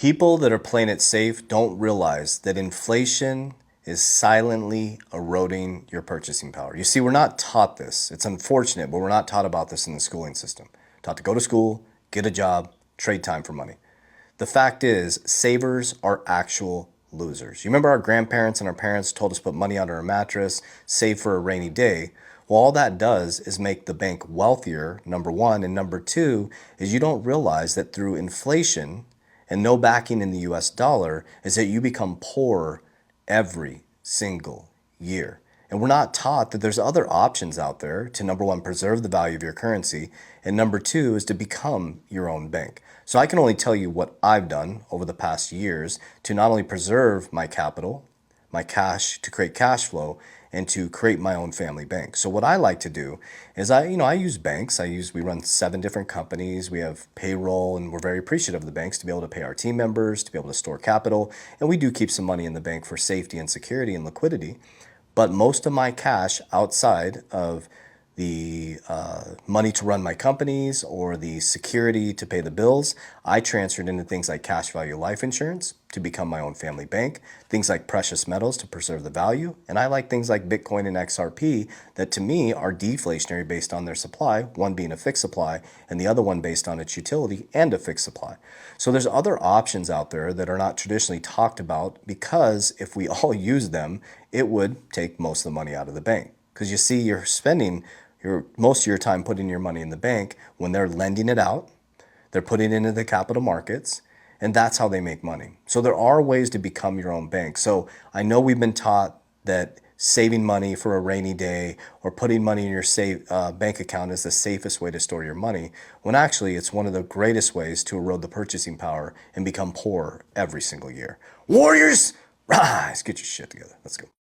People that are playing it safe don't realize that inflation is silently eroding your purchasing power. You see, we're not taught this. It's unfortunate, but we're not taught about this in the schooling system. Taught to go to school, get a job, trade time for money. The fact is, savers are actual losers. You remember our grandparents and our parents told us to put money under a mattress, save for a rainy day. Well, all that does is make the bank wealthier, number one. And number two is you don't realize that through inflation and no backing in the US dollar is that you become poorer every single year. And we're not taught that there's other options out there to, number one, preserve the value of your currency, and number two is to become your own bank. So I can only tell you what I've done over the past years to not only preserve my capital, my cash, to create cash flow, and to create my own family bank. So what I like to do is I use banks. We run 7 different companies. We have payroll, and we're very appreciative of the banks to be able to pay our team members, to be able to store capital, and we do keep some money in the bank for safety and security and liquidity. But most of my cash outside of the money to run my companies or the security to pay the bills, I transferred into things like cash value life insurance to become my own family bank, things like precious metals to preserve the value, and I like things like Bitcoin and XRP that to me are deflationary based on their supply, one being a fixed supply and the other one based on its utility and a fixed supply. So there's other options out there that are not traditionally talked about because if we all use them, it would take most of the money out of the bank. Because you see, you're spending most of your time putting your money in the bank when they're lending it out, they're putting it into the capital markets, and that's how they make money. So there are ways to become your own bank. So I know we've been taught that saving money for a rainy day or putting money in your bank account is the safest way to store your money, when actually it's one of the greatest ways to erode the purchasing power and become poor every single year. Warriors, rise, get your shit together. Let's go.